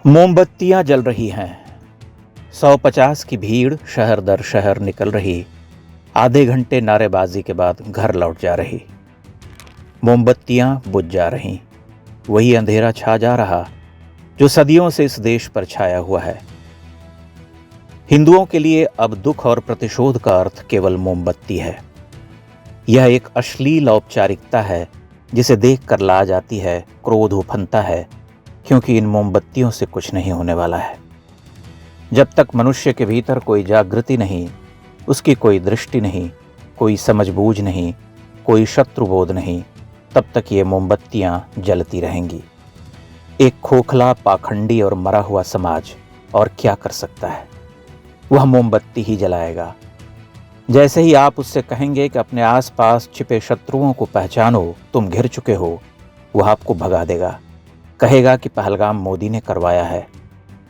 मोमबत्तियां जल रही हैं। 150 की भीड़ शहर दर शहर निकल रही। आधे घंटे नारेबाजी के बाद घर लौट जा रही। मोमबत्तियां बुझ जा रहीं। वही अंधेरा छा जा रहा जो सदियों से इस देश पर छाया हुआ है। हिंदुओं के लिए अब दुख और प्रतिशोध का अर्थ केवल मोमबत्ती है। यह एक अश्लील औपचारिकता है जिसे देखकर लाज आती है, क्रोध उफनता है, क्योंकि इन मोमबत्तियों से कुछ नहीं होने वाला है। जब तक मनुष्य के भीतर कोई जागृति नहीं, उसकी कोई दृष्टि नहीं, कोई समझबूझ नहीं, कोई शत्रुबोध नहीं, तब तक ये मोमबत्तियां जलती रहेंगी। एक खोखला, पाखंडी और मरा हुआ समाज और क्या कर सकता है? वह मोमबत्ती ही जलाएगा। जैसे ही आप उससे कहेंगे कि अपने आसपास छिपे शत्रुओं को पहचानो, तुम घिर चुके हो, वह आपको भगा देगा। कहेगा कि पहलगाम मोदी ने करवाया है,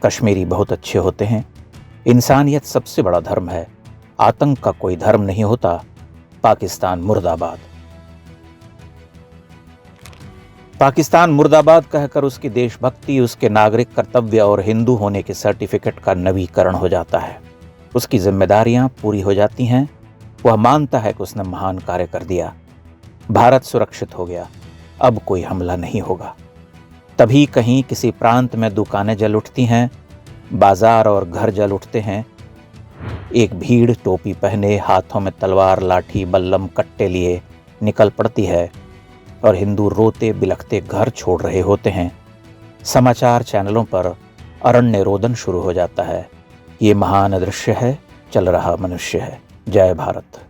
कश्मीरी बहुत अच्छे होते हैं, इंसानियत सबसे बड़ा धर्म है, आतंक का कोई धर्म नहीं होता, पाकिस्तान मुर्दाबाद। पाकिस्तान मुर्दाबाद कहकर उसकी देशभक्ति, उसके नागरिक कर्तव्य और हिंदू होने के सर्टिफिकेट का नवीकरण हो जाता है। उसकी जिम्मेदारियां पूरी हो जाती हैं। वह मानता है कि उसने महान कार्य कर दिया। भारत सुरक्षित हो गया, अब कोई हमला नहीं होगा। तभी कहीं किसी प्रांत में दुकानें जल उठती हैं, बाजार और घर जल उठते हैं। एक भीड़ टोपी पहने, हाथों में तलवार, लाठी, बल्लम, कट्टे लिए निकल पड़ती है और हिंदू रोते बिलखते घर छोड़ रहे होते हैं। समाचार चैनलों पर अरण्य रोदन शुरू हो जाता है। ये महान दृश्य है, चल रहा मनुष्य है। जय भारत।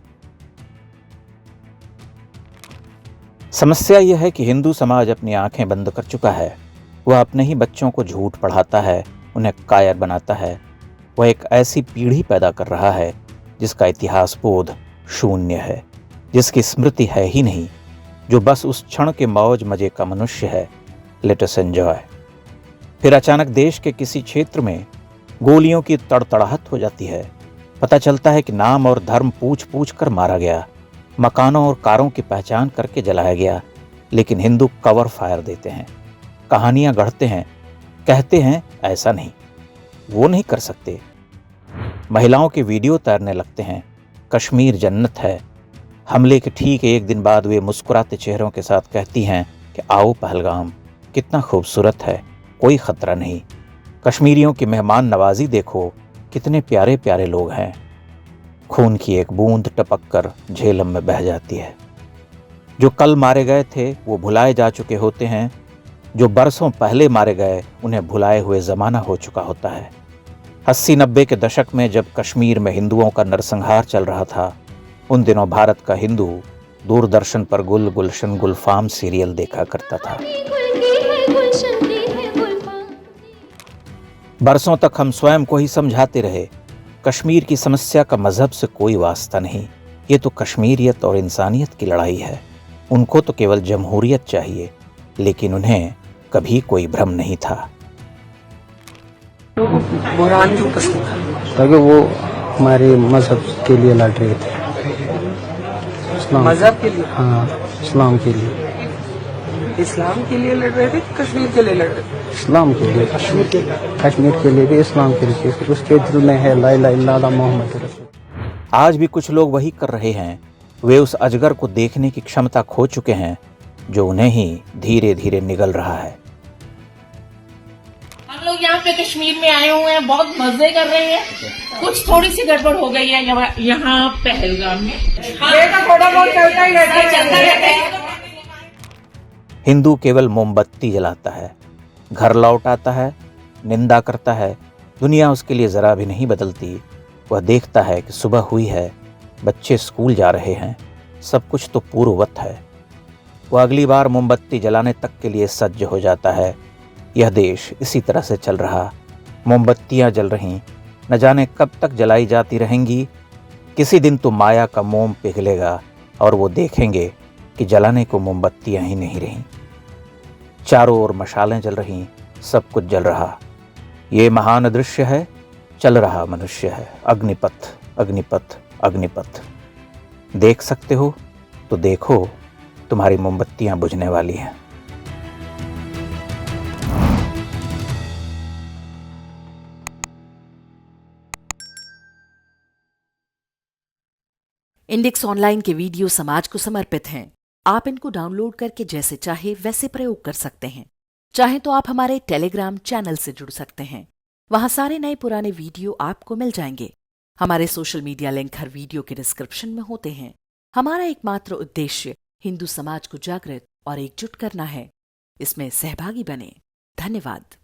समस्या यह है कि हिंदू समाज अपनी आंखें बंद कर चुका है। वह अपने ही बच्चों को झूठ पढ़ाता है, उन्हें कायर बनाता है। वह एक ऐसी पीढ़ी पैदा कर रहा है जिसका इतिहास बोध शून्य है, जिसकी स्मृति है ही नहीं, जो बस उस क्षण के मौज मजे का मनुष्य है। Let us enjoy. फिर अचानक देश के किसी क्षेत्र में गोलियों की तड़तड़ाहट हो जाती है। पता चलता है कि नाम और धर्म पूछ पूछ कर मारा गया, मकानों और कारों की पहचान करके जलाया गया। लेकिन हिंदू कवर फायर देते हैं, कहानियां गढ़ते हैं, कहते हैं ऐसा नहीं, वो नहीं कर सकते। महिलाओं के वीडियो तैरने लगते हैं, कश्मीर जन्नत है। हमले के ठीक एक दिन बाद वे मुस्कुराते चेहरों के साथ कहती हैं कि आओ पहलगाम, कितना खूबसूरत है, कोई खतरा नहीं। कश्मीरियों की मेहमान नवाजी देखो, कितने प्यारे प्यारे लोग हैं। खून की एक बूंद टपक कर झेलम में बह जाती है। जो कल मारे गए थे वो भुलाए जा चुके होते हैं। जो बरसों पहले मारे गए उन्हें भुलाए हुए जमाना हो चुका होता है। 80-90 के दशक में जब कश्मीर में हिंदुओं का नरसंहार चल रहा था, उन दिनों भारत का हिंदू दूरदर्शन पर गुल गुलशन गुलफाम सीरियल देखा करता था। बरसों तक हम स्वयं को ही समझाते रहे, कश्मीर की समस्या का मजहब से कोई वास्ता नहीं, ये तो कश्मीरियत और इंसानियत की लड़ाई है। उनको तो केवल जमहूरियत चाहिए, लेकिन उन्हें कभी कोई भ्रम नहीं था। बुरहान क्यों पसंद था? ताकि वो हमारे मजहब के लिए लड़ रहे थे। मजहब के लिए? हाँ, इस्लाम के लिए। इस्लाम के लिए लड़ रहे थे, कश्मीर के लिए लड़ रहे थे? इस्लाम के लिए, कश्मीर के लिए भी, इस्लाम के लिए। उसके दिल में है ला इलाहा इल्लल्लाह मोहम्मद रसूल। आज भी कुछ लोग वही कर रहे हैं। वे उस अजगर को देखने की क्षमता खो चुके हैं जो उन्हें ही धीरे धीरे निगल रहा है। हम लोग यहाँ पे कश्मीर में आए हुए हैं, बहुत मजे कर रहे हैं। कुछ थोड़ी सी गड़बड़ हो गई है यहाँ पहलगाम में। थोड़ा बहुत चलता ही रहता है। हिंदू केवल मोमबत्ती जलाता है, घर लौट आता है, निंदा करता है। दुनिया उसके लिए जरा भी नहीं बदलती। वह देखता है कि सुबह हुई है, बच्चे स्कूल जा रहे हैं, सब कुछ तो पूर्ववत है। वह अगली बार मोमबत्ती जलाने तक के लिए सज्ज हो जाता है। यह देश इसी तरह से चल रहा। मोमबत्तियां जल रहीं, न जाने कब तक जलाई जाती रहेंगी। किसी दिन तो माया का मोम पिघलेगा और वो देखेंगे कि जलाने को मोमबत्तियां ही नहीं रहीं। चारों ओर मशालें जल रहीं, सब कुछ जल रहा। ये महान दृश्य है, चल रहा मनुष्य है। अग्निपथ, अग्निपथ, अग्निपथ। देख सकते हो तो देखो, तुम्हारी मोमबत्तियां बुझने वाली हैं। इंडेक्स ऑनलाइन के वीडियो समाज को समर्पित हैं। आप इनको डाउनलोड करके जैसे चाहे वैसे प्रयोग कर सकते हैं। चाहे तो आप हमारे टेलीग्राम चैनल से जुड़ सकते हैं। वहां सारे नए पुराने वीडियो आपको मिल जाएंगे। हमारे सोशल मीडिया लिंक हर वीडियो के डिस्क्रिप्शन में होते हैं। हमारा एकमात्र उद्देश्य हिंदू समाज को जागृत और एकजुट करना है। इसमें सहभागी बने। धन्यवाद।